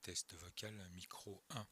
Test vocal micro 1.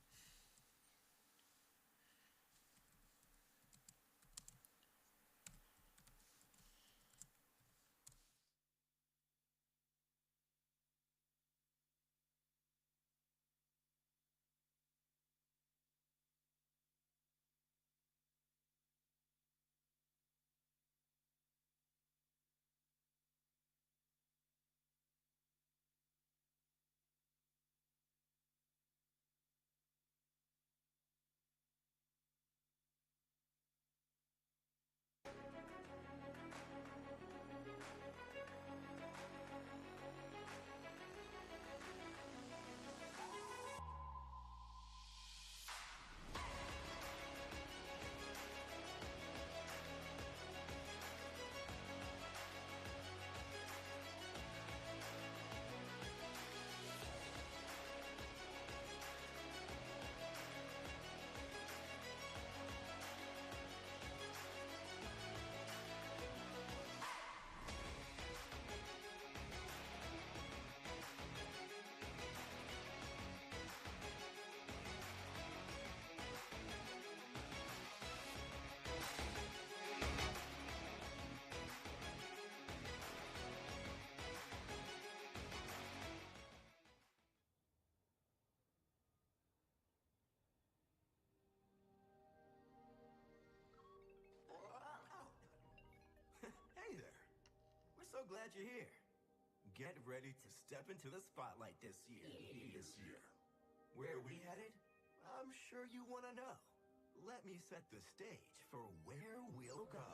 Hey there. We're so glad you're here. Get ready to step into the spotlight this year. Where are we headed? I'm sure you want to know. Let me set the stage for where we'll go.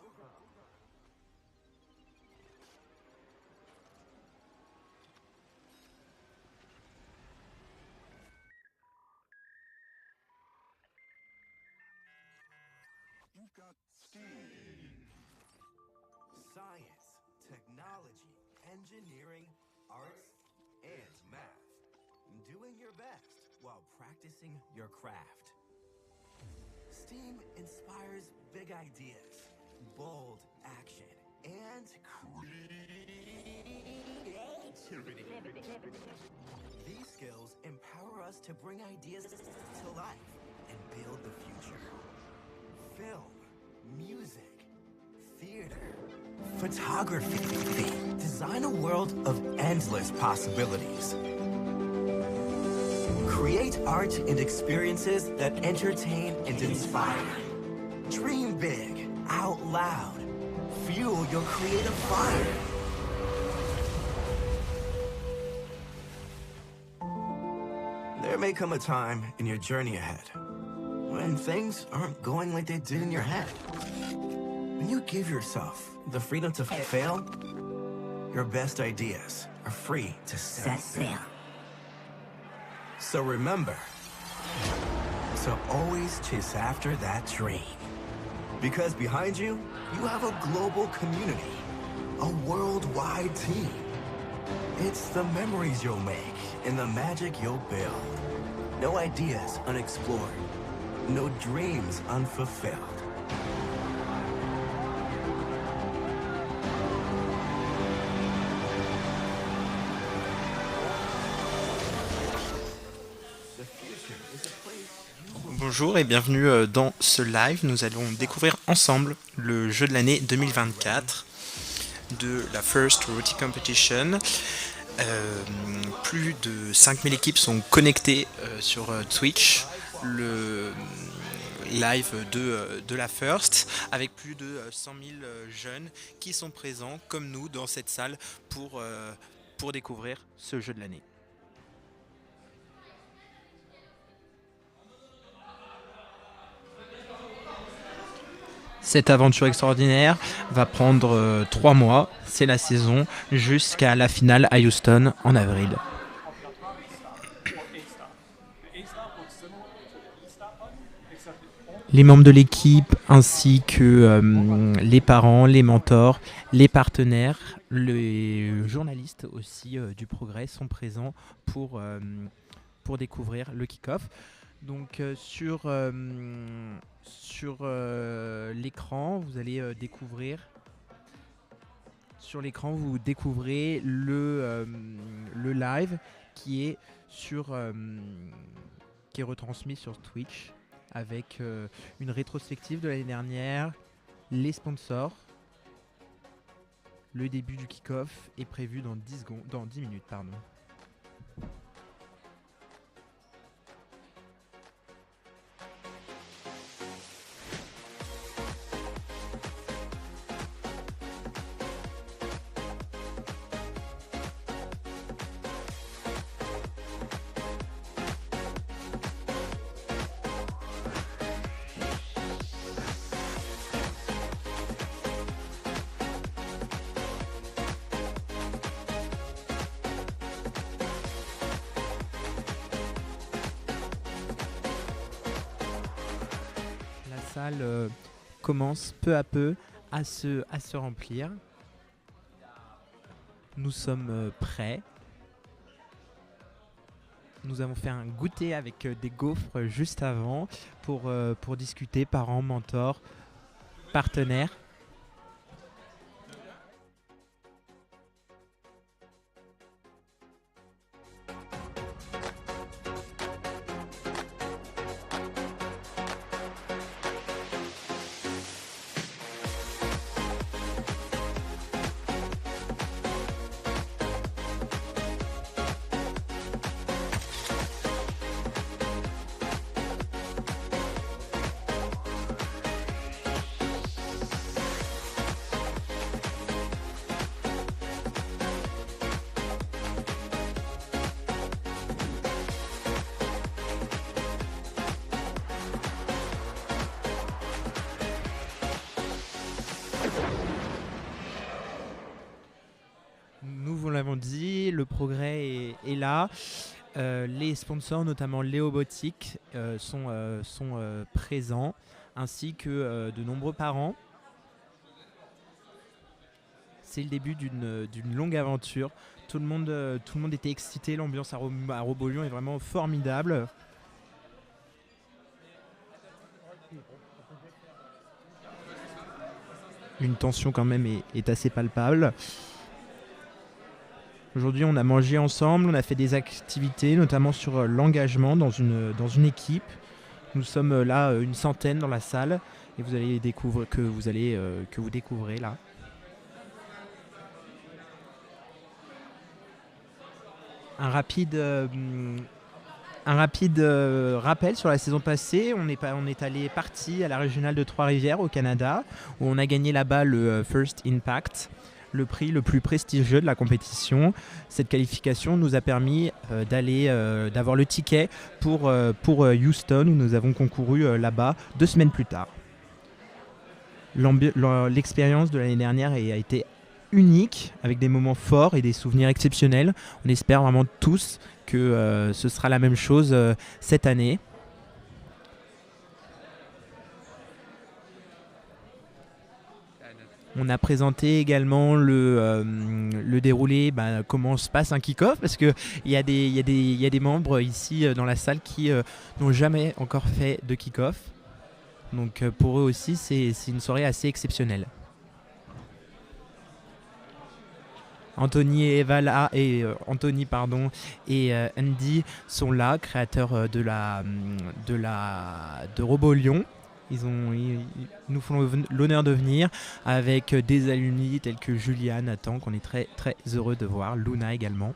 You've got STEAM. Science, technology, engineering, arts, and math. Doing your best while practicing your craft. STEAM inspires big ideas, bold action, and creativity. These skills empower us to bring ideas to life and build the future. Film, music, theater, photography. Design a world of endless possibilities. Create art and experiences that entertain and inspire. Dream big, out loud. Fuel your creative fire. There may come a time in your journey ahead when things aren't going like they did in your head. When you give yourself the freedom to fail, your best ideas are free to set sail. So remember to always chase after that dream. Because behind you, you have a global community, a worldwide team. It's the memories you'll make and the magic you'll build. No ideas unexplored, no dreams unfulfilled. Bonjour et bienvenue dans ce live. Nous allons découvrir ensemble le jeu de l'année 2024 de la First Robotic Competition. Plus de 5000 équipes sont connectées sur Twitch, le live de la First, avec plus de 100 000 jeunes qui sont présents comme nous dans cette salle pour découvrir ce jeu de l'année. Cette aventure extraordinaire va prendre 3 mois, c'est la saison, jusqu'à la finale à Houston en avril. Les membres de l'équipe ainsi que les parents, les mentors, les partenaires, les journalistes aussi du Progrès sont présents pour découvrir le kick-off. Donc sur l'écran, vous allez découvrir. Sur l'écran, vous découvrez le live qui est qui est retransmis sur Twitch avec une rétrospective de l'année dernière, les sponsors. Le début du kick-off est prévu dans 10 minutes. Pardon. La salle commence peu à peu à se remplir. Nous sommes prêts. Nous avons fait un goûter avec des gaufres juste avant pour discuter parents, mentors, partenaires. Nous vous l'avons dit, le progrès est là. Les sponsors, notamment Robo'lyon sont présents, ainsi que de nombreux parents. C'est le début d'une longue aventure. Tout le monde était excité. L'ambiance à Robo'lyon est vraiment formidable. Une tension quand même est assez palpable. Aujourd'hui, on a mangé ensemble, on a fait des activités, notamment sur l'engagement dans une équipe. Nous sommes là une centaine dans la salle et vous allez découvrir que vous découvrez là. Un rapide rappel sur la saison passée. On est parti à la régionale de Trois-Rivières au Canada où on a gagné là-bas le First Impact, le prix le plus prestigieux de la compétition. Cette qualification nous a permis d'avoir le ticket pour Houston où nous avons concouru là-bas 2 semaines plus tard. L'expérience de l'année dernière a été unique avec des moments forts et des souvenirs exceptionnels. On espère vraiment tous que ce sera la même chose cette année. On a présenté également le déroulé, comment se passe un kick-off, parce qu'il y a des membres ici dans la salle qui n'ont jamais encore fait de kick-off. Donc pour eux aussi, c'est une soirée assez exceptionnelle. Anthony et Andy sont là, créateurs de Robo'lyon. Ils nous font l'honneur de venir avec des alumni tels que Julia, Nathan, qu'on est très très heureux de voir, Luna également.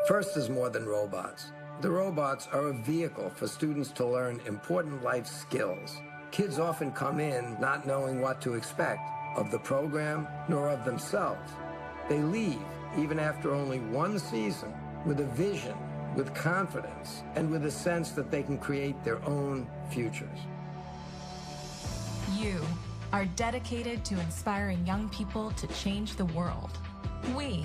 FIRST is more than robots. The robots are a vehicle for students to learn important life skills. Kids often come in not knowing what to expect of the program nor of themselves. They leave, even after only one season, with a vision, with confidence, and with a sense that they can create their own futures. You are dedicated to inspiring young people to change the world. We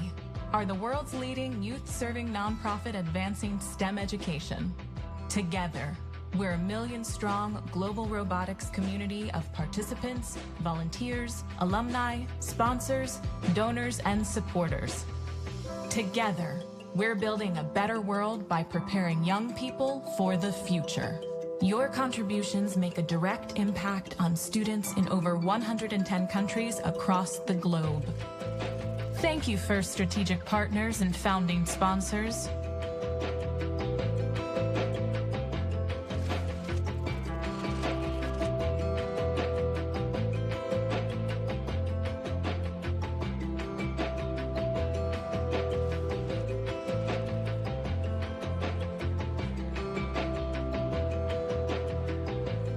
are the world's leading youth-serving nonprofit advancing STEM education. Together, we're a million-strong global robotics community of participants, volunteers, alumni, sponsors, donors, and supporters. Together, we're building a better world by preparing young people for the future. Your contributions make a direct impact on students in over 110 countries across the globe. Thank you, FIRST strategic partners and founding sponsors.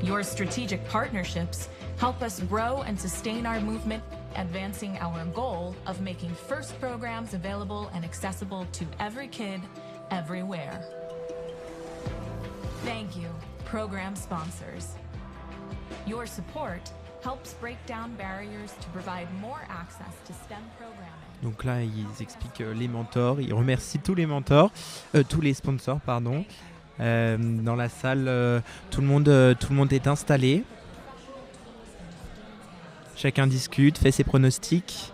Your strategic partnerships help us grow and sustain our movement, advancing our goal of making FIRST programs available and accessible to every kid, everywhere. Thank you, program sponsors. Your support helps break down barriers to provide more access to STEM programming. Donc là, ils expliquent les mentors, ils remercient tous les mentors, tous les sponsors, pardon. Dans la salle, tout le monde est installé. Chacun discute, fait ses pronostics.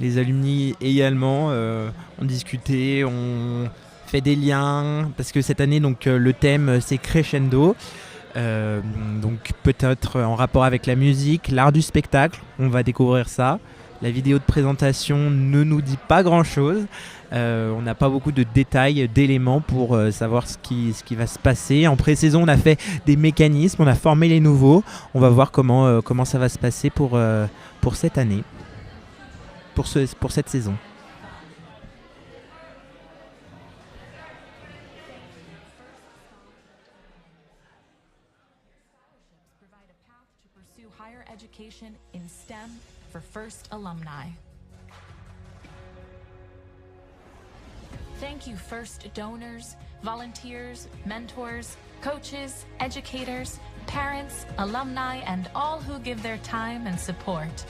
Les alumni également ont discuté, ont fait des liens. Parce que cette année, donc, le thème, c'est Crescendo. Donc peut-être en rapport avec la musique, l'art du spectacle. On va découvrir ça. La vidéo de présentation ne nous dit pas grand-chose. On n'a pas beaucoup de détails, d'éléments pour savoir ce qui va se passer. En pré-saison, on a fait des mécanismes, on a formé les nouveaux. On va voir comment ça va se passer pour cette année, pour cette saison. Provide a path to pursue higher education in STEM for FIRST alumni. Thank you, FIRST donors, volunteers, mentors, coaches, educators, parents, alumni, and all who give their time and support.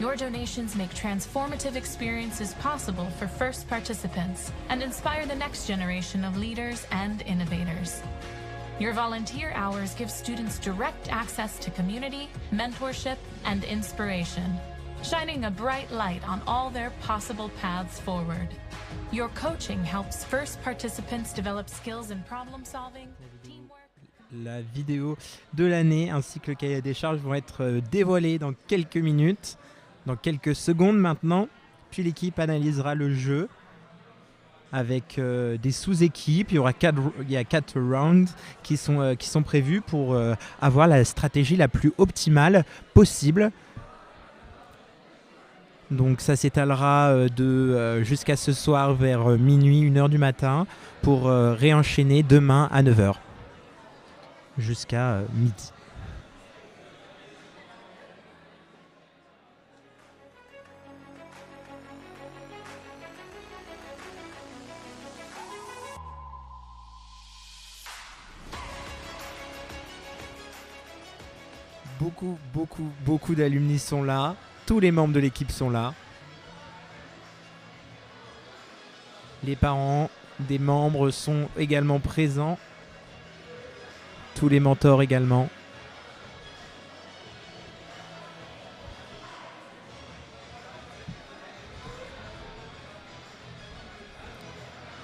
Your donations make transformative experiences possible for FIRST participants and inspire the next generation of leaders and innovators. Your volunteer hours give students direct access to community, mentorship, and inspiration, shining a bright light on all their possible paths forward. Your coaching helps FIRST participants develop skills in problem solving, teamwork. La vidéo de l'année ainsi que le cahier des charges vont être dévoilés dans quelques minutes, dans quelques secondes maintenant. Puis l'équipe analysera le jeu avec des sous-équipes. Il y a 4 rounds qui sont prévus pour avoir la stratégie la plus optimale possible. Donc ça s'étalera jusqu'à ce soir vers minuit, 1h du matin pour réenchaîner demain à 9h jusqu'à midi. Beaucoup d'alumni sont là. Tous les membres de l'équipe sont là. Les parents des membres sont également présents. Tous les mentors également.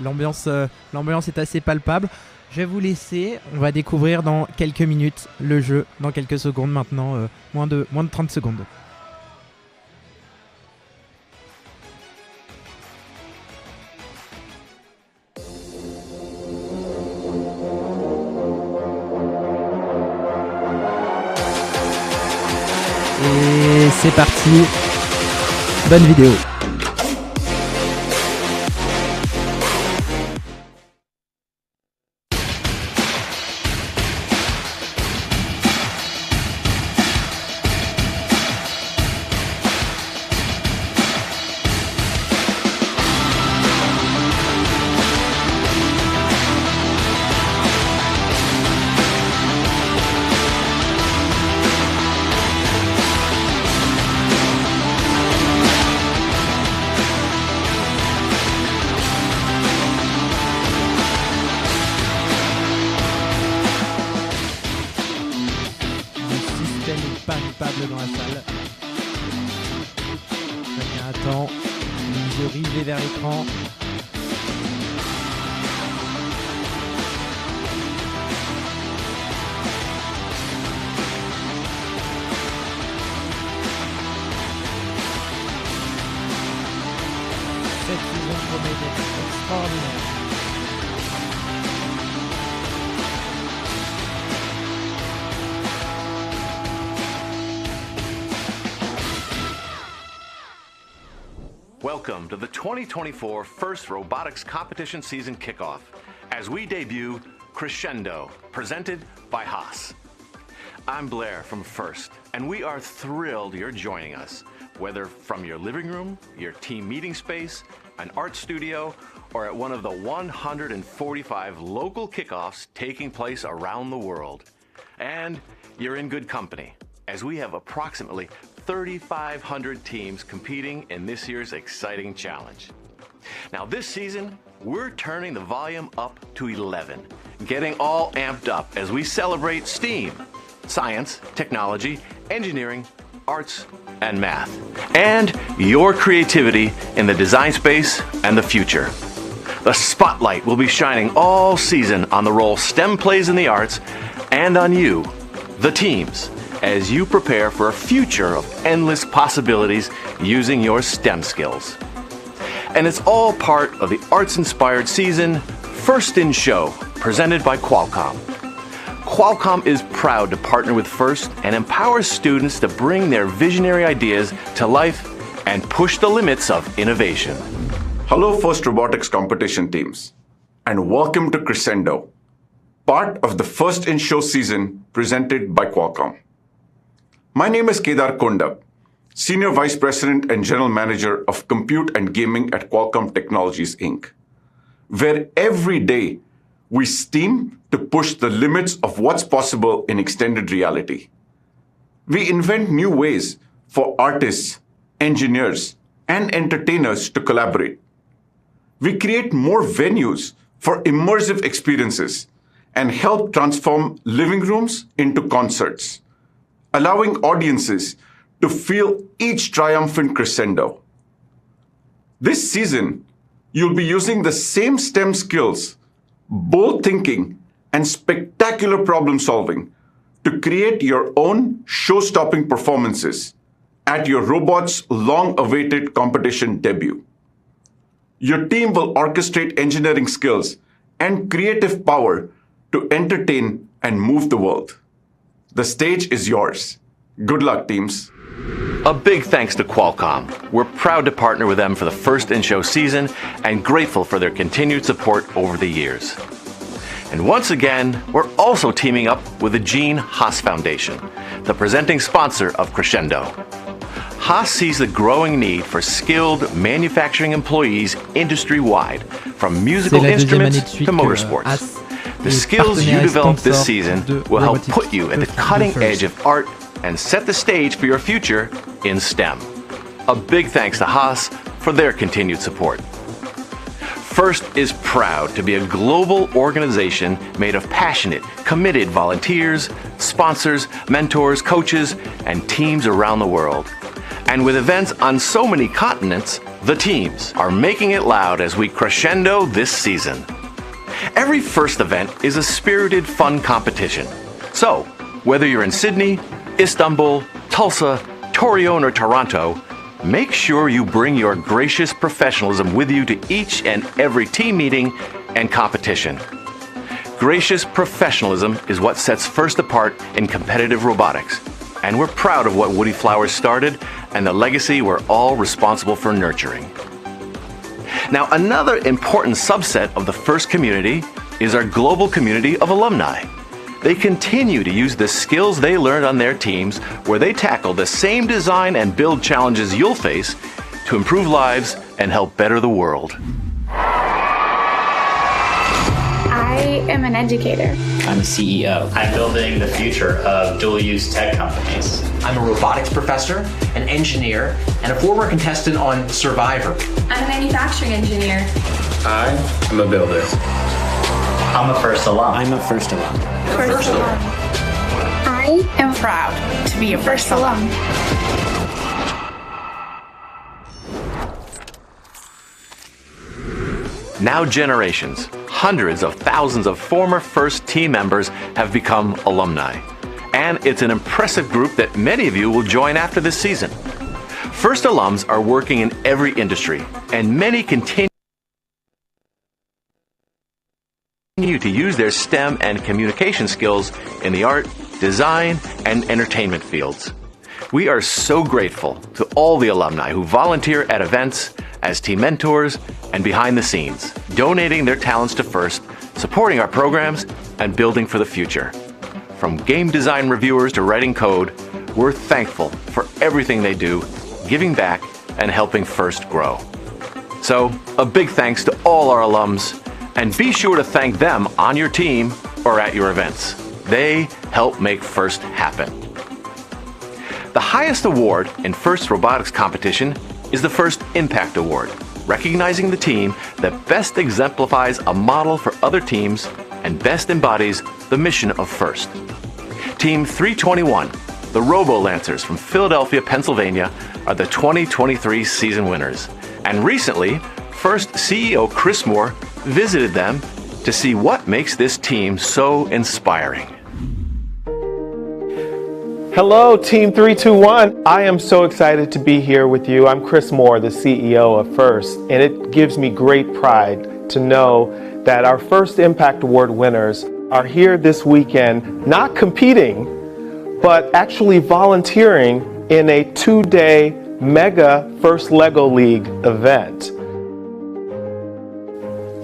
L'ambiance est assez palpable. Je vais vous laisser. On va découvrir dans quelques minutes le jeu. Dans quelques secondes maintenant. Moins de 30 secondes. Et c'est parti. Bonne vidéo. palpable dans la salle. Chacun attend, les yeux rivés vers l'écran. Cette saison promet d'être extraordinaire. Welcome to the 2024 First Robotics Competition Season Kickoff as we debut Crescendo, presented by Haas. I'm Blair from First, and we are thrilled you're joining us, whether from your living room, your team meeting space, an art studio, or at one of the 145 local kickoffs taking place around the world. And you're in good company, as we have approximately 3,500 teams competing in this year's exciting challenge. Now this season, we're turning the volume up to 11, getting all amped up as we celebrate STEAM, science, technology, engineering, arts, and math, and your creativity in the design space and the future. The spotlight will be shining all season on the role STEM plays in the arts and on you, the teams, as you prepare for a future of endless possibilities using your STEM skills. And it's all part of the arts-inspired season, First in Show, presented by Qualcomm. Qualcomm is proud to partner with First and empowers students to bring their visionary ideas to life and push the limits of innovation. Hello First Robotics competition teams, and welcome to Crescendo, part of the First in Show season presented by Qualcomm. My name is Kedar Kondab, Senior Vice President and General Manager of Compute and Gaming at Qualcomm Technologies, Inc., where every day we STEAM to push the limits of what's possible in extended reality. We invent new ways for artists, engineers, and entertainers to collaborate. We create more venues for immersive experiences and help transform living rooms into concerts, allowing audiences to feel each triumphant crescendo. This season, you'll be using the same STEM skills, bold thinking, and spectacular problem solving to create your own show-stopping performances at your robot's long-awaited competition debut. Your team will orchestrate engineering skills and creative power to entertain and move the world. The stage is yours. Good luck, teams. A big thanks to Qualcomm. We're proud to partner with them for the First in Show season and grateful for their continued support over the years. And once again, we're also teaming up with the Gene Haas Foundation, the presenting sponsor of Crescendo. Haas sees the growing need for skilled manufacturing employees industry-wide, from musical instruments to motorsports. The skills you develop this season will help put you at the cutting edge of art and set the stage for your future in STEM. A big thanks to Haas for their continued support. First is proud to be a global organization made of passionate, committed volunteers, sponsors, mentors, coaches, and teams around the world. And with events on so many continents, the teams are making it loud as we crescendo this season. Every First event is a spirited, fun competition. So, whether you're in Sydney, Istanbul, Tulsa, Torreon, or Toronto, make sure you bring your gracious professionalism with you to each and every team meeting and competition. Gracious professionalism is what sets First apart in competitive robotics, and we're proud of what Woody Flowers started and the legacy we're all responsible for nurturing. Now, another important subset of the First community is our global community of alumni. They continue to use the skills they learned on their teams, where they tackle the same design and build challenges you'll face to improve lives and help better the world. I am an educator. I'm a CEO. I'm building the future of dual-use tech companies. I'm a robotics professor, an engineer, and a former contestant on Survivor. I'm a manufacturing engineer. I am a builder. I'm a First alum. I'm a First alum. First alum. I I am proud to be a first alum. Now generations, hundreds of thousands of former FIRST team members have become alumni. And it's an impressive group that many of you will join after this season. FIRST alums are working in every industry, and many continue to use their STEM and communication skills in the art, design, and entertainment fields. We are so grateful to all the alumni who volunteer at events, as team mentors, and behind the scenes, donating their talents to FIRST, supporting our programs, and building for the future. From game design reviewers to writing code, we're thankful for everything they do, giving back, and helping FIRST grow. So, a big thanks to all our alums, and be sure to thank them on your team or at your events. They help make FIRST happen. The highest award in FIRST robotics competition is the FIRST Impact Award, recognizing the team that best exemplifies a model for other teams and best embodies the mission of FIRST. Team 321, the Robo-Lancers from Philadelphia, Pennsylvania, are the 2023 season winners. And recently, FIRST CEO Chris Moore visited them to see what makes this team so inspiring. Hello, Team 321. I am so excited to be here with you. I'm Chris Moore, the CEO of FIRST, and it gives me great pride to know that our FIRST Impact Award winners are here this weekend, not competing, but actually volunteering in a 2-day mega FIRST Lego League event.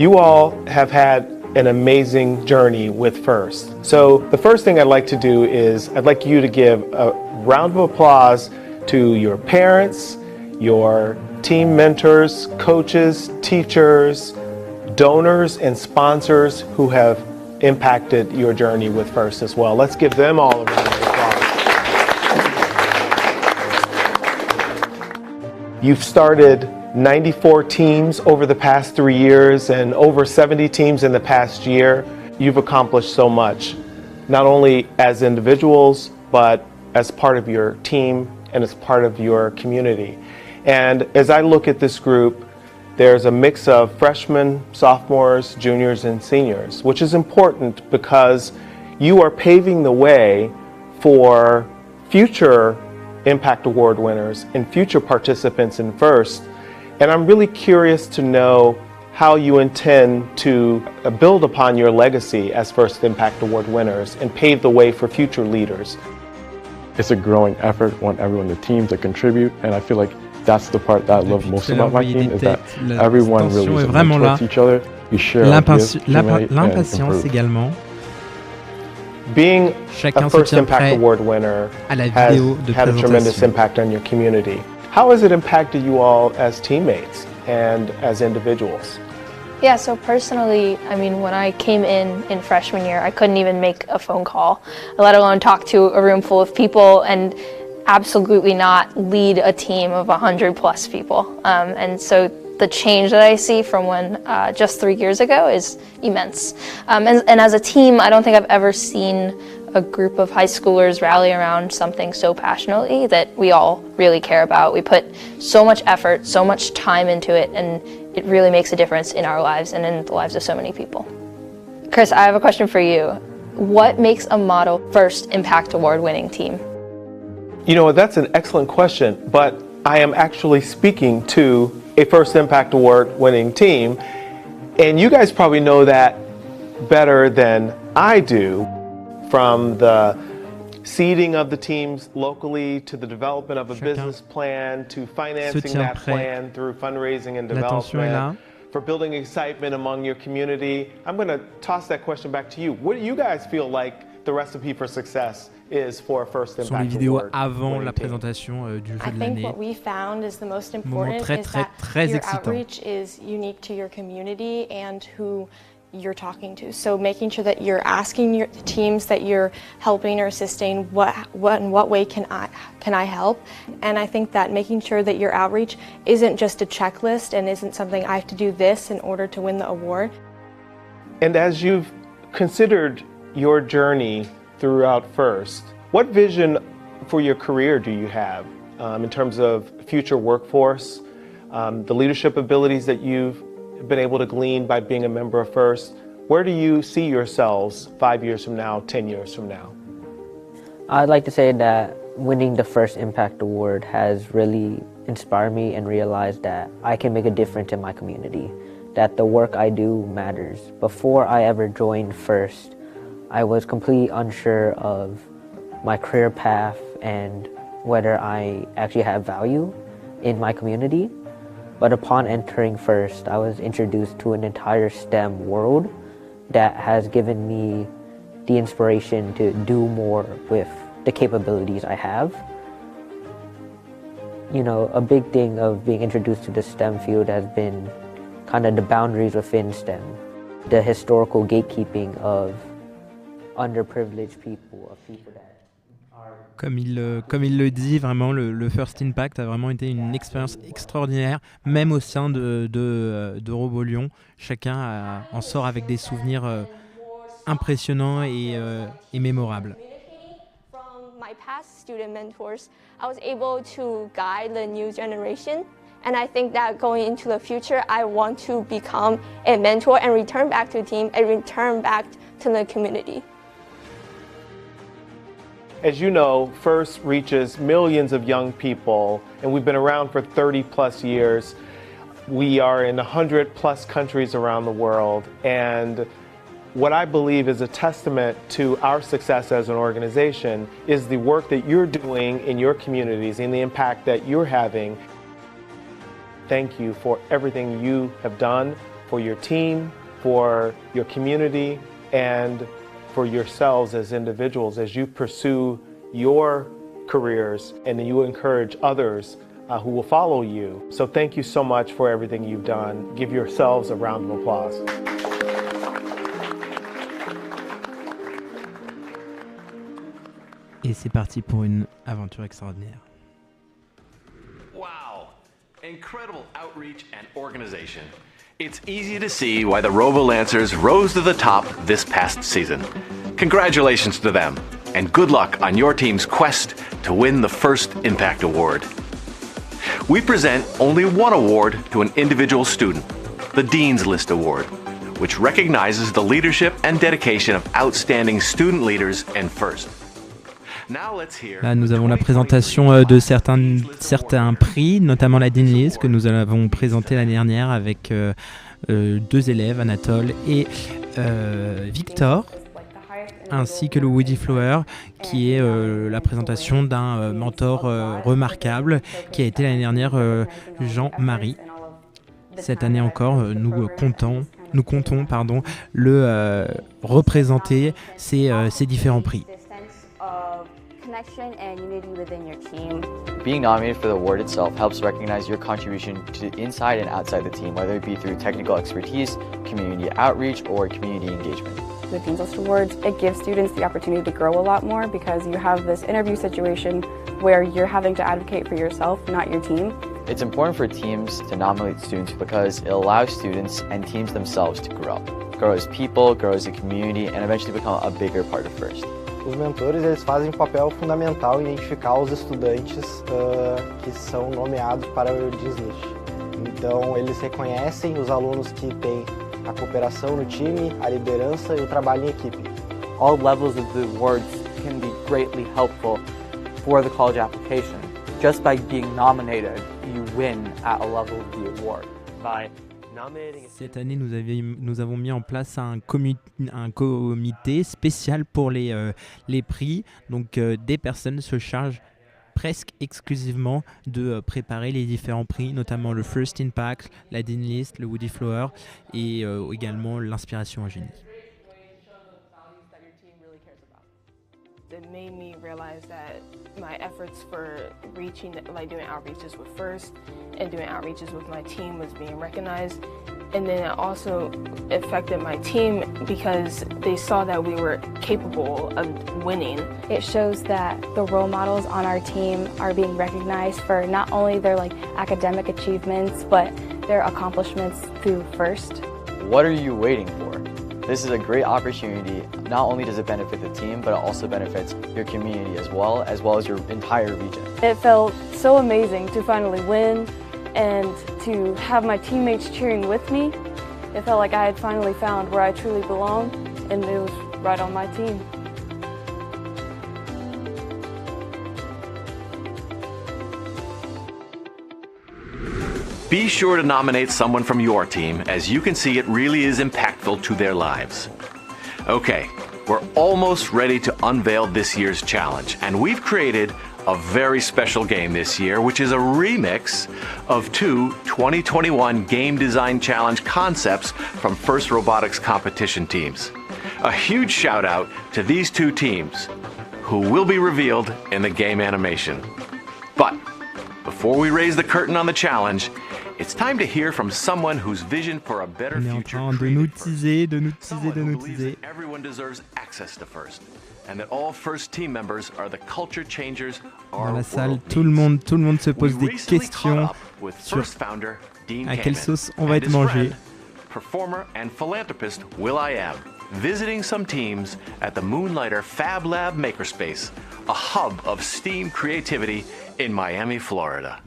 You all have had an amazing journey with FIRST. So the first thing I'd like to do is I'd like you to give a round of applause to your parents, your team mentors, coaches, teachers, donors, and sponsors who have impacted your journey with FIRST as well. Let's give them all a round of applause. You've started 94 teams over the past 3 years and over 70 teams in the past year. You've accomplished so much, not only as individuals, but as part of your team and as part of your community. And as I look at this group, there's a mix of freshmen, sophomores, juniors, and seniors, which is important because you are paving the way for future Impact Award winners and future participants in FIRST. And I'm really curious to know how you intend to build upon your legacy as FIRST Impact Award winners and pave the way for future leaders. It's a growing effort. I want everyone, the team, to contribute, and I feel like that's the part that I love most about my team, is that everyone really is towards each other. We share L'impatience également. Being Chacun a FIRST se tient Impact prêt Award winner à la has vidéo de had a tremendous présentation. impact on your community. How has it impacted you all as teammates and as individuals? Yeah, so personally, I mean, when I came in freshman year, I couldn't even make a phone call, let alone talk to a room full of people, and absolutely not lead a team of 100 plus people. And so the change that I see from when just 3 years ago is immense. And as a team, I don't think I've ever seen a group of high schoolers rally around something so passionately that we all really care about. We put so much effort, so much time into it, and it really makes a difference in our lives and in the lives of so many people. Chris, I have a question for you. What makes a model FIRST Impact Award winning team? You know, that's an excellent question, but I am actually speaking to a FIRST Impact Award winning team, and you guys probably know that better than I do, from the seeding of the teams locally to the development of a business plan to financing that plan through fundraising and development, for building excitement among your community. I'm going to toss that question back to you. What do you guys feel like the recipe for success is for a FIRST Sont les Impact vidéos Award avant la winning team? présentation du jeu I de think l'année. what we found is the most Moment important très, is très, that très your excitant. outreach is unique to your community and who you're talking to. So making sure that you're asking your teams that you're helping or assisting, what in what way can I help? And I think that making sure that your outreach isn't just a checklist and isn't something I have to do this in order to win the award. And as you've considered your journey throughout FIRST, What vision for your career do you have in terms of future workforce, the leadership abilities that you've been able to glean by being a member of FIRST? Where do you see yourselves 5 years from now, 10 years from now? I'd like to say that winning the FIRST Impact Award has really inspired me and realized that I can make a difference in my community, that the work I do matters. Before I ever joined FIRST, I was completely unsure of my career path and whether I actually have value in my community. But upon entering FIRST, I was introduced to an entire STEM world that has given me the inspiration to do more with the capabilities I have. You know, a big thing of being introduced to the STEM field has been kind of the boundaries within STEM, the historical gatekeeping of underprivileged people, of people that Comme il le dit, vraiment, le First Impact a vraiment été une expérience extraordinaire, même au sein de Robo'lyon. Chacun en sort avec des souvenirs impressionnants et mémorables. From my past student mentors, I was able to guide the new generation. And I think that going into the future, I want to become a mentor and return back to the team and return back to the community. As you know, FIRST reaches millions of young people, and we've been around for 30 plus years. We are in 100 plus countries around the world, and what I believe is a testament to our success as an organization is the work that you're doing in your communities and the impact that you're having. Thank you for everything you have done for your team, for your community, and for yourselves as individuals as you pursue your careers and you encourage others who will follow you. So thank you so much for everything you've done. Give yourselves a round of applause. Et c'est parti pour une aventure extraordinaire. Wow! Incredible outreach and organization. It's easy to see why the Robo-Lancers rose to the top this past season. Congratulations to them, and good luck on your team's quest to win the First Impact Award. We present only one award to an individual student, the Dean's List Award, which recognizes the leadership and dedication of outstanding student leaders in FIRST. Là, nous avons la présentation de certains prix, notamment la Dean List que nous avons présenté l'année dernière avec deux élèves, Anatole et Victor, ainsi que le Woody Flower, qui est la présentation d'un mentor remarquable qui a été l'année dernière Jean-Marie. Cette année encore, nous comptons le représenter ces différents prix. Connection and unity within your team. Being nominated for the award itself helps recognize your contribution to inside and outside the team, whether it be through technical expertise, community outreach, or community engagement. The Dean's List Awards, it gives students the opportunity to grow a lot more because you have this interview situation where you're having to advocate for yourself, not your team. It's important for teams to nominate students because it allows students and teams themselves to grow as people, grow as a community, and eventually become a bigger part of FIRST. Os mentores, eles fazem um papel fundamental em identificar os estudantes que são nomeados para o Dean's List. Então, eles reconhecem os alunos que têm a cooperação no time, a liderança e o trabalho em equipe. All levels of the awards can be greatly helpful for the college application. Just by being nominated, you win at a level of the award. Cette année, nous avons mis en place un comité spécial pour les prix. Donc, des personnes se chargent presque exclusivement de préparer les différents prix, notamment le First Impact, la Dean List, le Woody Flower et également l'inspiration à génie. It made me realize that my efforts for reaching, like doing outreaches with FIRST and doing outreaches with my team was being recognized. And then it also affected my team because they saw that we were capable of winning. It shows that the role models on our team are being recognized for not only their academic achievements, but their accomplishments through FIRST. What are you waiting for? This is a great opportunity. Not only does it benefit the team, but it also benefits your community as well as your entire region. It felt so amazing to finally win and to have my teammates cheering with me. It felt like I had finally found where I truly belong, and it was right on my team. Be sure to nominate someone from your team, as you can see it really is impactful to their lives. Okay, we're almost ready to unveil this year's challenge, and we've created a very special game this year, which is a remix of two 2021 Game Design Challenge concepts from FIRST Robotics competition teams. A huge shout out to these two teams, who will be revealed in the game animation. But before we raise the curtain on the challenge, it's time to hear from someone whose vision for a better future everyone deserves access to FIRST, and that all FIRST team members are the culture changers our Dans la salle, world tout le needs. monde se pose We des recently questions caught up with sur FIRST founder Dean à quelle Kamen sauce on va and être his mangé. friend, performer and philanthropist will.i.am, visiting some teams at the Moonlighter Fab Lab Makerspace, a hub of STEAM creativity in Miami, Florida.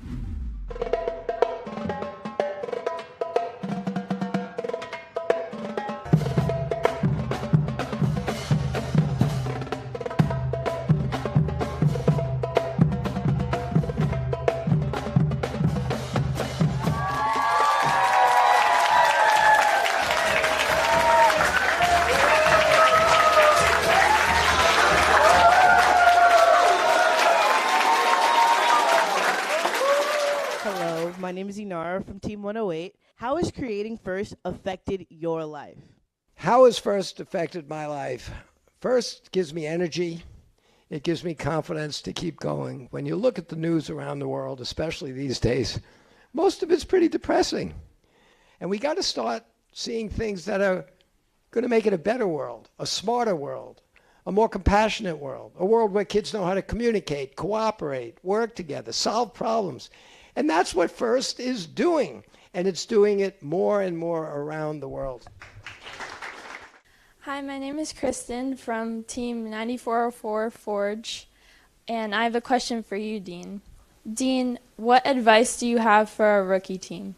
Hello, my name is Inara from Team 108. How has creating FIRST affected your life? How has FIRST affected my life? FIRST gives me energy. It gives me confidence to keep going. When you look at the news around the world, especially these days, most of it's pretty depressing. And we got to start seeing things that are going to make it a better world, a smarter world, a more compassionate world, a world where kids know how to communicate, cooperate, work together, solve problems. And that's what FIRST is doing. And it's doing it more and more around the world. Hi, my name is Kristen from Team 9404 Forge, and I have a question for you, Dean. Dean, what advice do you have for a rookie team?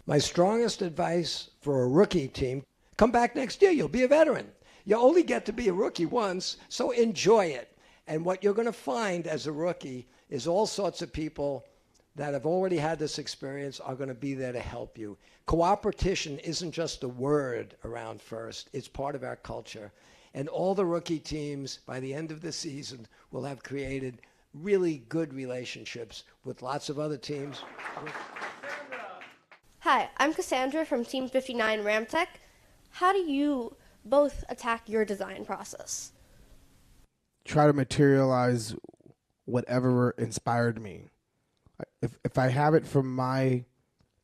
My strongest advice for a rookie team, come back next year, you'll be a veteran. You only get to be a rookie once, so enjoy it. And what you're going to find as a rookie is all sorts of people that have already had this experience are going to be there to help you. Cooperation isn't just a word around FIRST, it's part of our culture. And all the rookie teams, by the end of the season, will have created really good relationships with lots of other teams. Hi, I'm Cassandra from Team 59 Ramtech. How do you both attack your design process? Try to materialize whatever inspired me. If I have it from my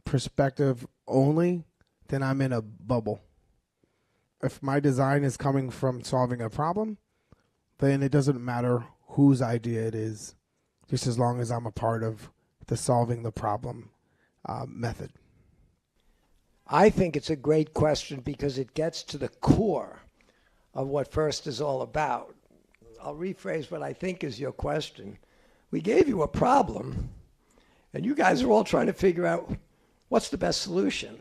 perspective only, then I'm in a bubble. If my design is coming from solving a problem, then it doesn't matter whose idea it is, just as long as I'm a part of the solving the problem method. I think it's a great question because it gets to the core of what FIRST is all about. I'll rephrase what I think is your question. We gave you a problem, and you guys are all trying to figure out what's the best solution.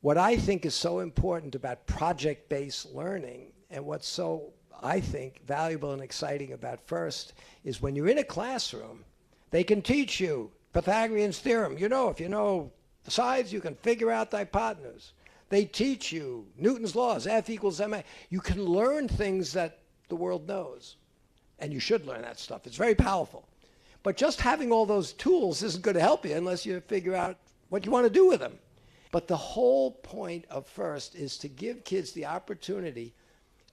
What I think is so important about project-based learning, and what's so, I think, valuable and exciting about FIRST, is when you're in a classroom, they can teach you Pythagorean's theorem. You know, if you know the sides, you can figure out the hypotenuse. They teach you Newton's laws, F equals ma. You can learn things that the world knows, and you should learn that stuff. It's very powerful. But just having all those tools isn't going to help you unless you figure out what you want to do with them. But the whole point of FIRST is to give kids the opportunity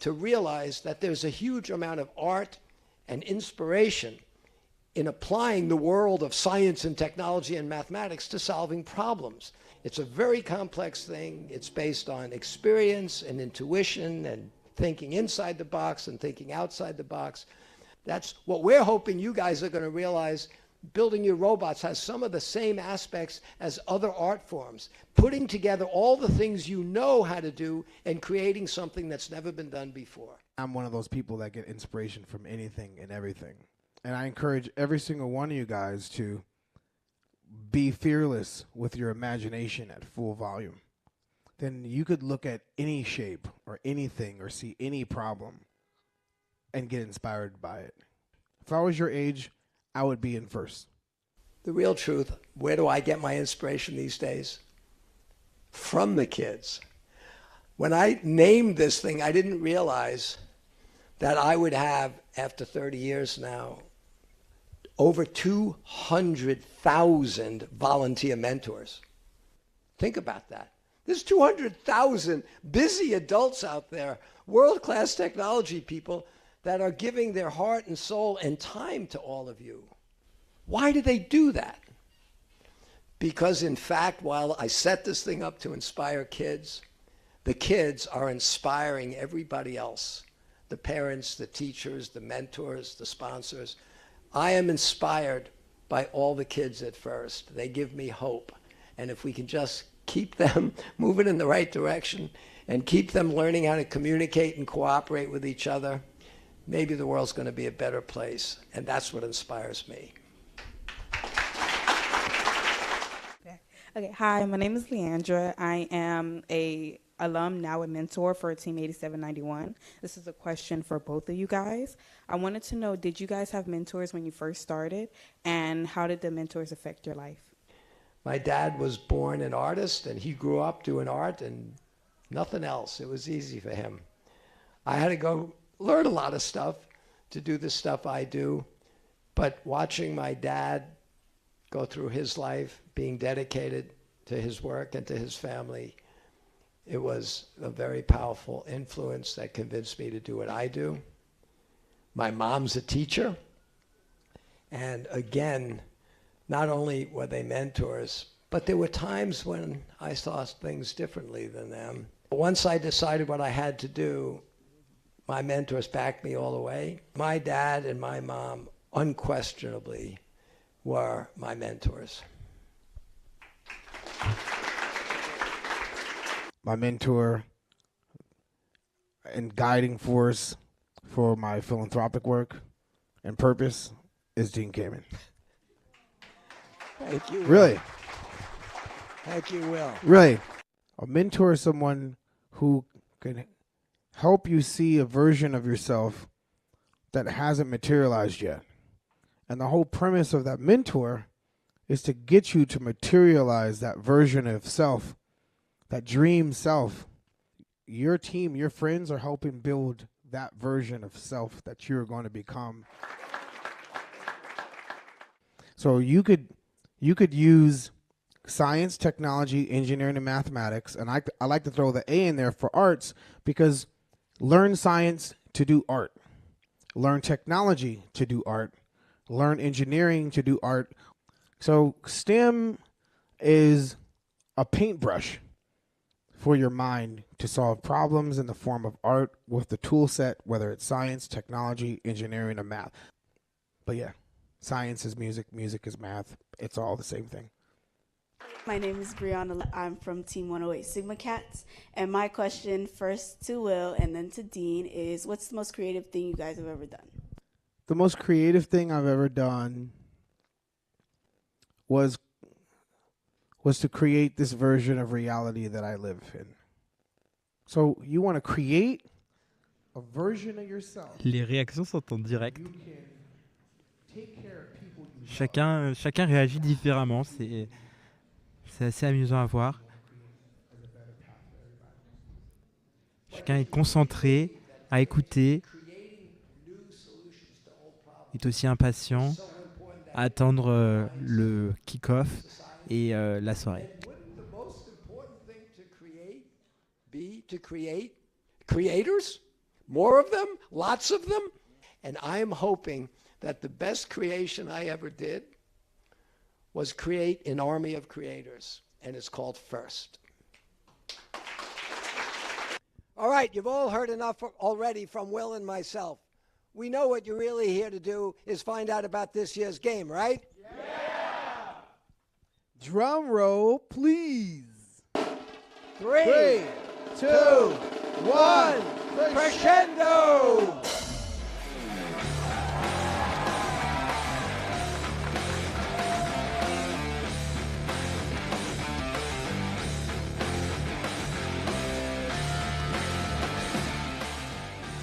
to realize that there's a huge amount of art and inspiration in applying the world of science and technology and mathematics to solving problems. It's a very complex thing. It's based on experience and intuition and thinking inside the box and thinking outside the box. That's what we're hoping you guys are going to realize building your robots has some of the same aspects as other art forms. Putting together all the things you know how to do and creating something that's never been done before. I'm one of those people that get inspiration from anything and everything. And I encourage every single one of you guys to be fearless with your imagination at full volume. Then you could look at any shape or anything or see any problem and get inspired by it. If I was your age, I would be in first. The real truth, where do I get my inspiration these days? From the kids. When I named this thing, I didn't realize that I would have, after 30 years now, over 200,000 volunteer mentors. Think about that. There's 200,000 busy adults out there, world-class technology people that are giving their heart and soul and time to all of you. Why do they do that? Because in fact, while I set this thing up to inspire kids, the kids are inspiring everybody else. The parents, the teachers, the mentors, the sponsors. I am inspired by all the kids at FIRST. They give me hope. And if we can just keep them moving in the right direction and keep them learning how to communicate and cooperate with each other, maybe the world's going to be a better place. And that's what inspires me. Okay, hi, my name is Leandra. I am a alum, now a mentor for Team 8791. This is a question for both of you guys. I wanted to know, did you guys have mentors when you first started, and how did the mentors affect your life? My dad was born an artist, and he grew up doing art and nothing else. It was easy for him. I had to go learn a lot of stuff to do the stuff I do, but watching my dad go through his life, being dedicated to his work and to his family, it was a very powerful influence that convinced me to do what I do. My mom's a teacher, and again, not only were they mentors, but there were times when I saw things differently than them. Once I decided what I had to do, my mentors backed me all the way. My dad and my mom unquestionably were my mentors. My mentor and guiding force for my philanthropic work and purpose is Dean Kamen. Thank you. Really? Thank you, Will. Really. A mentor is someone who can help you see a version of yourself that hasn't materialized yet. And the whole premise of that mentor is to get you to materialize that version of self, that dream self. Your team, your friends are helping build that version of self that you're going to become. So you could use science, technology, engineering, and mathematics, and I like to throw the A in there for arts, because learn science to do art, learn technology to do art, learn engineering to do art. So STEM is a paintbrush for your mind to solve problems in the form of art with the tool set, whether it's science, technology, engineering, or math. But yeah, science is music, music is math. It's all the same thing. My name is Brianna. I'm from Team 108 Sigma Cats. And my question first to Will and then to Dean is, what's the most creative thing you guys have ever done? The most creative thing I've ever done was to create this version of reality that I live in. So you want to create a version of yourself. Les réactions sont en direct. Chacun réagit différemment. C'est assez amusant à voir. Chacun est concentré à écouter, est aussi impatient à attendre le kick-off et la soirée. Be to create creators, more of them, lots of them. And I'm hoping that the best creation I ever did was create an army of creators, and it's called FIRST. All right, you've all heard enough already from Will and myself. We know what you're really here to do is find out about this year's game, right? Yeah. Drum roll, please. 3, 2, 1, crescendo!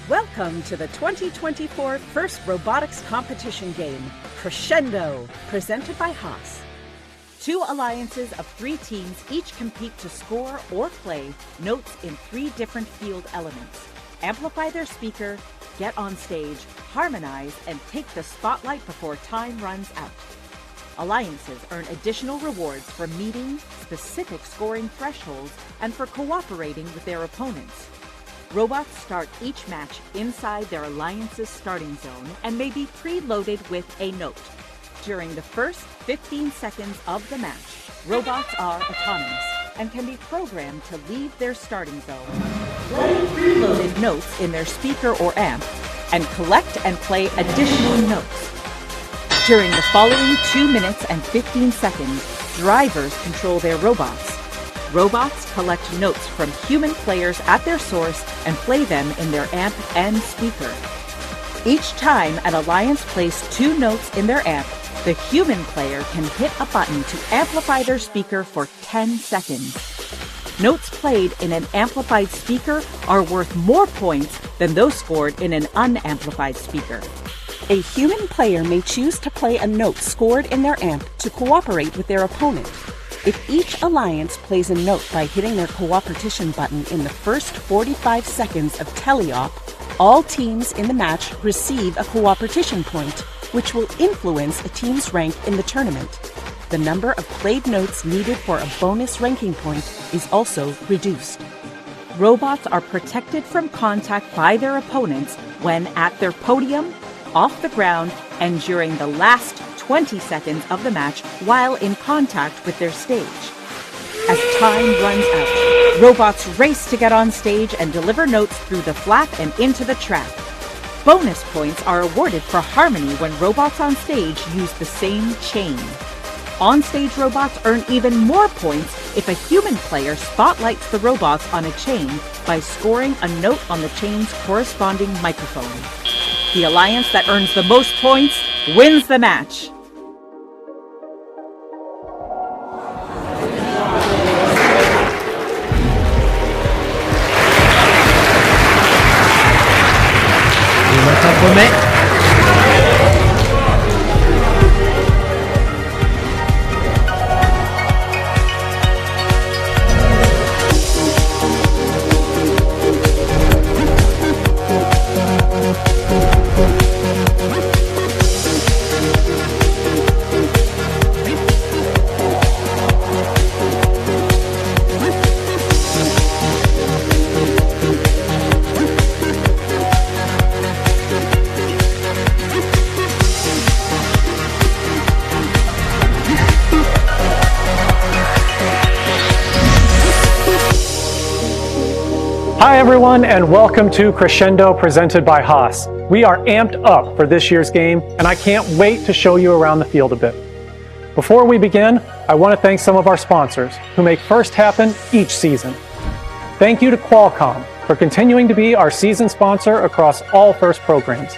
Welcome to the 2024 First Robotics Competition Game, Crescendo, presented by Haas. 2 alliances of 3 teams each compete to score or play notes in 3 different field elements, amplify their speaker, get on stage, harmonize, and take the spotlight before time runs out. Alliances earn additional rewards for meeting specific scoring thresholds and for cooperating with their opponents. Robots start each match inside their alliance's starting zone and may be preloaded with a note. During the first 15 seconds of the match, robots are autonomous and can be programmed to leave their starting zone, play preloaded notes in their speaker or amp, and collect and play additional notes. During the following 2 minutes and 15 seconds, drivers control their robots. Robots collect notes from human players at their source and play them in their amp and speaker. Each time an alliance plays 2 notes in their amp, the human player can hit a button to amplify their speaker for 10 seconds. Notes played in an amplified speaker are worth more points than those scored in an unamplified speaker. A human player may choose to play a note scored in their amp to cooperate with their opponent. If each alliance plays a note by hitting their cooperation button in the first 45 seconds of teleop, all teams in the match receive a cooperation point, which will influence a team's rank in the tournament. The number of played notes needed for a bonus ranking point is also reduced. Robots are protected from contact by their opponents when at their podium, off the ground, and during the last 20 seconds of the match while in contact with their stage. As time runs out, robots race to get on stage and deliver notes through the flap and into the trap. Bonus points are awarded for harmony when robots on stage use the same chain. On-stage robots earn even more points if a human player spotlights the robots on a chain by scoring a note on the chain's corresponding microphone. The alliance that earns the most points wins the match. Hi everyone, and welcome to Crescendo presented by Haas. We are amped up for this year's game, and I can't wait to show you around the field a bit. Before we begin, I want to thank some of our sponsors who make First happen each season. Thank you to Qualcomm for continuing to be our season sponsor across all First programs.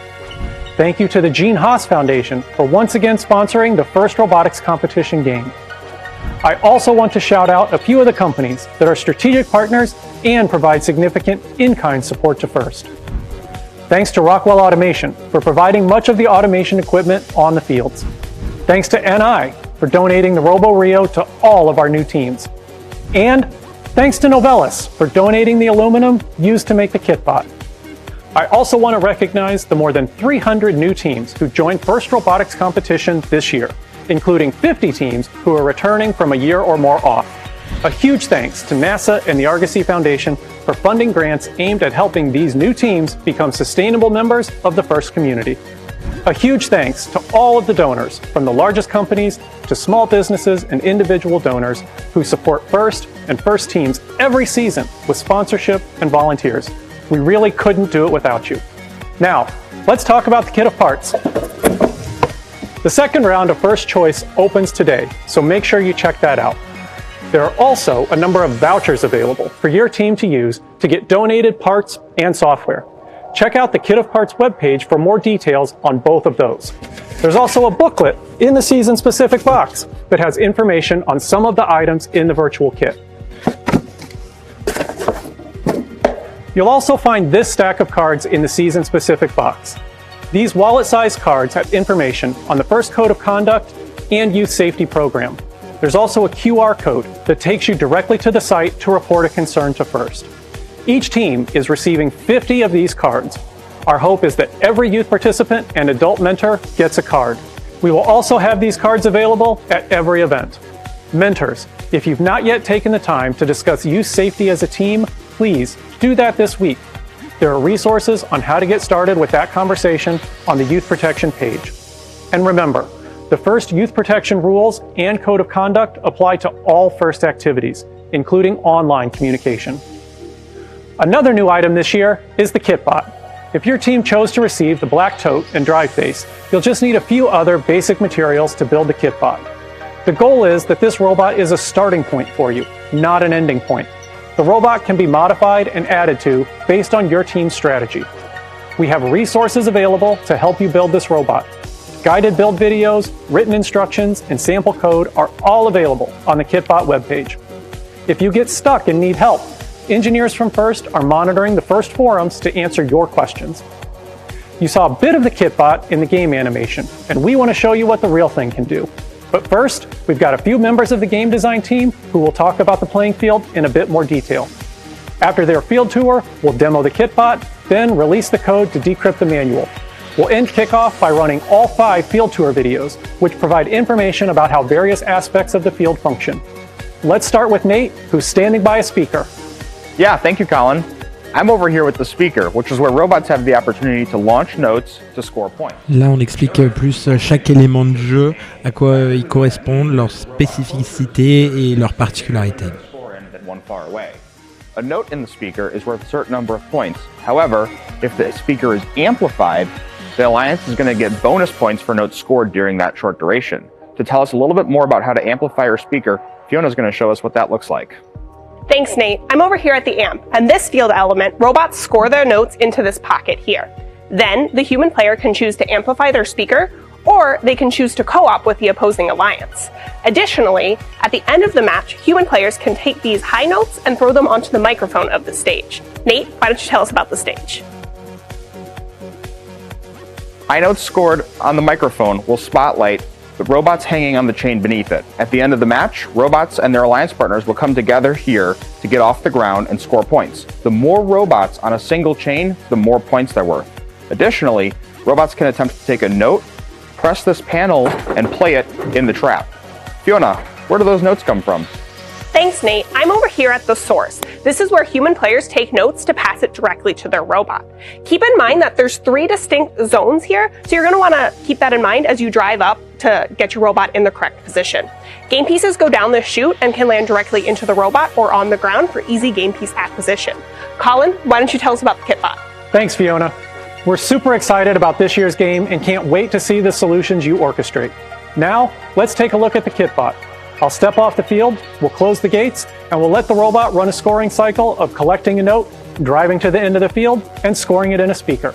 Thank you to the Gene Haas Foundation for once again sponsoring the First Robotics Competition Game. I also want to shout out a few of the companies that are strategic partners and provide significant in-kind support to First. Thanks to Rockwell Automation for providing much of the automation equipment on the fields. Thanks to NI for donating the Robo'lyon to all of our new teams. And thanks to Novellus for donating the aluminum used to make the KitBot. I also want to recognize the more than 300 new teams who joined First Robotics Competition this year, including 50 teams who are returning from a year or more off. A huge thanks to NASA and the Argosy Foundation for funding grants aimed at helping these new teams become sustainable members of the First community. A huge thanks to all of the donors, from the largest companies to small businesses and individual donors who support First and First teams every season with sponsorship and volunteers. We really couldn't do it without you. Now, let's talk about the kit of parts. The second round of First Choice opens today, so make sure you check that out. There are also a number of vouchers available for your team to use to get donated parts and software. Check out the Kit of Parts webpage for more details on both of those. There's also a booklet in the season-specific box that has information on some of the items in the virtual kit. You'll also find this stack of cards in the season-specific box. These wallet-sized cards have information on the First Code of Conduct and Youth Safety Program. There's also a QR code that takes you directly to the site to report a concern to First. Each team is receiving 50 of these cards. Our hope is that every youth participant and adult mentor gets a card. We will also have these cards available at every event. Mentors, if you've not yet taken the time to discuss youth safety as a team, please do that this week. There are resources on how to get started with that conversation on the Youth Protection page. And remember, the First Youth Protection rules and Code of Conduct apply to all First activities, including online communication. Another new item this year is the KitBot. If your team chose to receive the black tote and drive face, you'll just need a few other basic materials to build the KitBot. The goal is that this robot is a starting point for you, not an ending point. The robot can be modified and added to based on your team's strategy. We have resources available to help you build this robot. Guided build videos, written instructions, and sample code are all available on the KitBot webpage. If you get stuck and need help, engineers from First are monitoring the First forums to answer your questions. You saw a bit of the KitBot in the game animation, and we want to show you what the real thing can do. But first, we've got a few members of the game design team who will talk about the playing field in a bit more detail. After their field tour, we'll demo the KitBot, then release the code to decrypt the manual. We'll end kickoff by running all 5 field tour videos, which provide information about how various aspects of the field function. Let's start with Nate, who's standing by a speaker. Yeah, thank you, Colin. I'm over here with the speaker, which is where robots have the opportunity to launch notes to score points. Là, on explique plus chaque élément de jeu, à quoi ils correspondent, leur spécificité et leur particularité. A note in the speaker is worth a certain number of points. However, if the speaker is amplified, the Alliance is going to get bonus points for notes scored during that short duration. To tell us a little bit more about how to amplify your speaker, Fiona's going to show us what that looks like. Thanks, Nate. I'm over here at the amp, and this field element, robots score their notes into this pocket here. Then, the human player can choose to amplify their speaker, or they can choose to co-op with the opposing alliance. Additionally, at the end of the match, human players can take these high notes and throw them onto the microphone of the stage. Nate, why don't you tell us about the stage? High notes scored on the microphone will spotlight the robots hanging on the chain beneath it. At the end of the match, robots and their alliance partners will come together here to get off the ground and score points. The more robots on a single chain, the more points they're worth. Additionally, robots can attempt to take a note, press this panel, and play it in the trap. Fiona, where do those notes come from? Thanks, Nate. I'm over here at the source. This is where human players take notes to pass it directly to their robot. Keep in mind that there's 3 distinct zones here, so you're going to want to keep that in mind as you drive up to get your robot in the correct position. Game pieces go down this chute and can land directly into the robot or on the ground for easy game piece acquisition. Colin, why don't you tell us about the KitBot? Thanks, Fiona. We're super excited about this year's game and can't wait to see the solutions you orchestrate. Now, let's take a look at the KitBot. I'll step off the field, we'll close the gates, and we'll let the robot run a scoring cycle of collecting a note, driving to the end of the field, and scoring it in a speaker.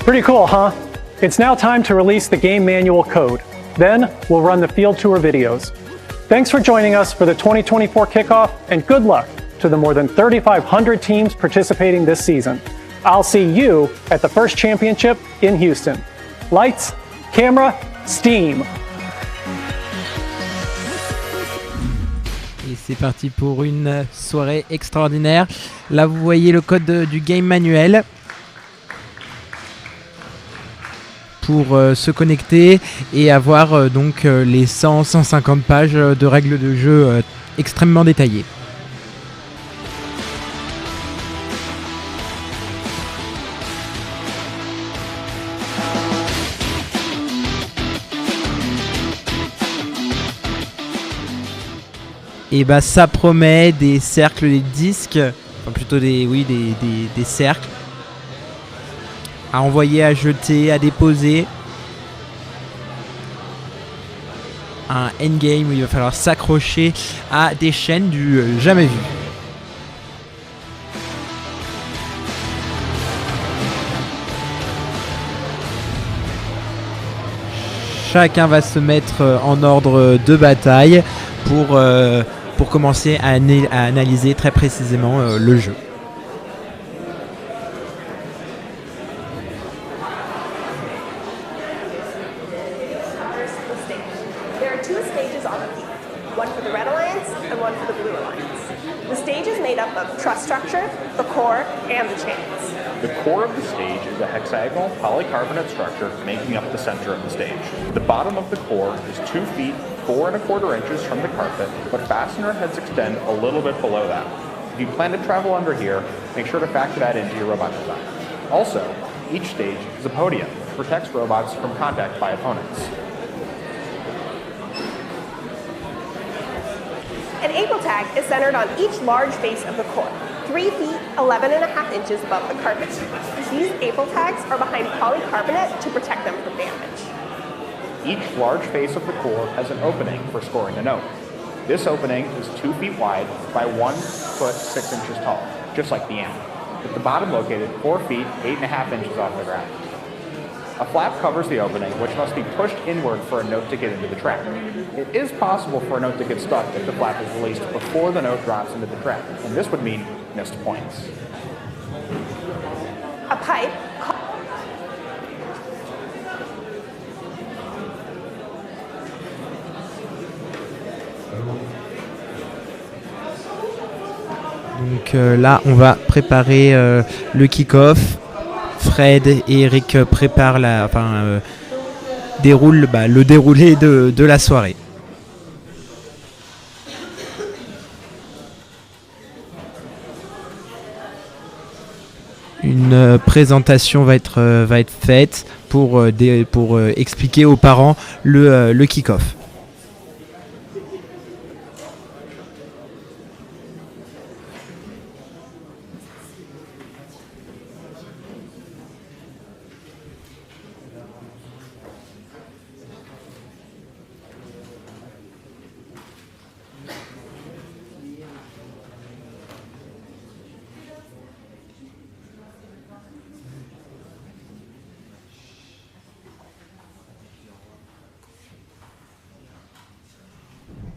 Pretty cool, huh? It's now time to release the game manual code. Then we'll run the field tour videos. Thanks for joining us for the 2024 kickoff, and good luck to the more than 3,500 teams participating this season. I'll see you at the First Championship in Houston. Lights, camera, steam. Et c'est parti pour une soirée extraordinaire. Là, vous voyez le code du game manuel. pour se connecter et avoir donc les 100-150 pages de règles de jeu extrêmement détaillées. Et bah ça promet des cercles, des disques, enfin plutôt des cercles à envoyer, à jeter, à déposer. Un endgame où il va falloir s'accrocher à des chaînes du jamais vu. Chacun va se mettre en ordre de bataille pour commencer à analyser très précisément le jeu. There are 2 stages on the field, one for the Red Alliance and one for the Blue Alliance. The stage is made up of truss structure, the core, and the chains. The core of the stage is a hexagonal polycarbonate structure making up the center of the stage. The bottom of the core is 2 feet 4 1/4 inches from the carpet, but fastener heads extend a little bit below that. If you plan to travel under here, make sure to factor that into your robot design. Also, each stage is a podium, which protects robots from contact by opponents. An April tag is centered on each large face of the core, 3 feet 11.5 inches above the carpet. These April tags are behind polycarbonate to protect them from damage. Each large face of the core has an opening for scoring a note. This opening is 2 feet wide by 1 foot 6 inches tall, just like the amp, with the bottom located 4 feet 8.5 inches off the ground. A flap covers the opening, which must be pushed inward for a note to get into the track. It is possible for a note to get stuck if the flap is released before the note drops into the track, and this would mean missed points. A pipe Donc là, on va préparer le kick-off. Fred et Eric préparent déroulent le déroulé de la soirée. Une présentation va être faite pour expliquer aux parents le kick-off.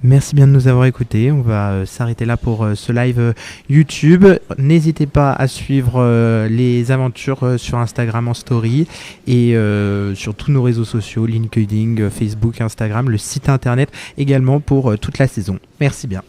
Merci bien de nous avoir écoutés. On va s'arrêter là pour ce live YouTube. N'hésitez pas à suivre les aventures sur Instagram en story et sur tous nos réseaux sociaux, LinkedIn, Facebook, Instagram, le site internet également pour toute la saison. Merci bien.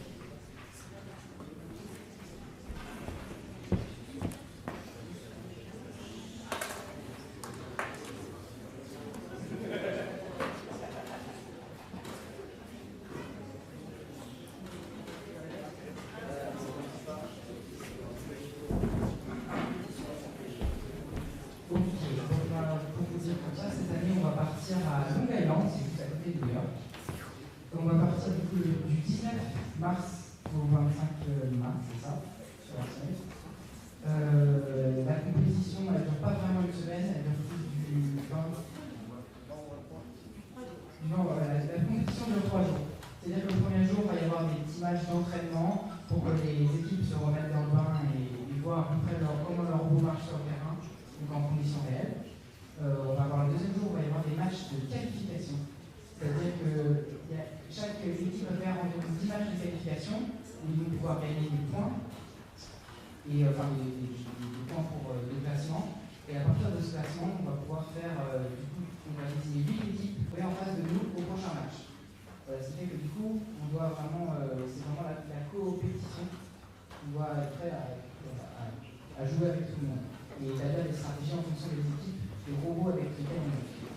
à jouer avec tout le monde et établir des stratégies en fonction des équipes, des robots avec lesquels on joue.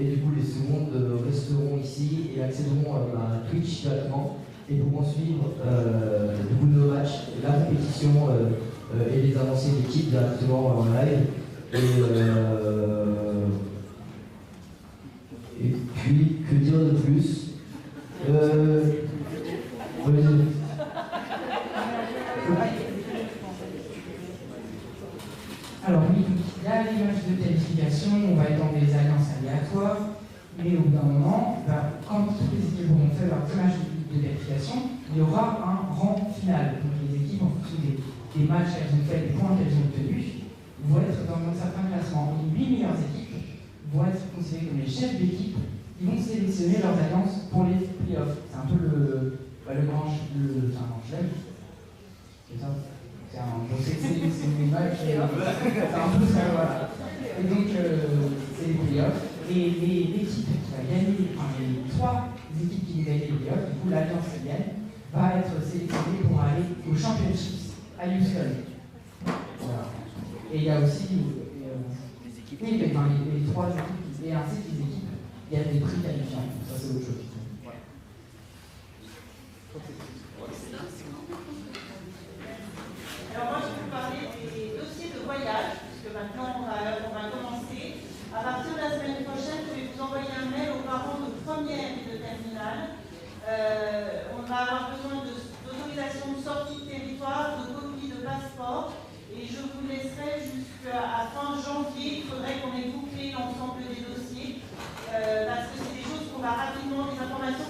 Et du coup, les secondes resteront ici et accéderont à Twitch directement et pourront suivre du coup, nos matchs, la compétition et les avancées d'équipe directement en live. Et puis, que dire de plus Alors oui, il y a les matchs de qualification, on va être dans des alliances aléatoires, mais au bout d'un moment, quand toutes les équipes auront fait leur match de qualification, il y aura un rang final. Donc les équipes, en fonction des matchs qu'elles ont fait, des points qu'elles ont obtenus, vont être dans un certain classement. Et les 8 meilleures équipes vont être considérées comme les chefs d'équipe qui vont sélectionner leurs alliances pour les playoffs. C'est un peu le grand chelem. C'est ça. C'est une image, c'est un peu ça, voilà. Et donc, c'est les playoffs. Et l'équipe qui va gagner, enfin les 3 équipes qui vont gagner les playoffs, du coup l'alliance gagne, va être sélectionnée pour aller au Championships à Houston. Voilà. Et il y a aussi les équipes, les 3 équipes, et ainsi que les équipes, il y a des prix qualifiants. Ça, c'est autre chose. Voilà. Alors moi, je vais vous parler des dossiers de voyage, puisque maintenant, on va commencer. À partir de la semaine prochaine, je vais vous envoyer un mail aux parents de première et de terminale. On va avoir besoin d'autorisation de sortie de territoire, de copie de passeport, et je vous laisserai jusqu'à fin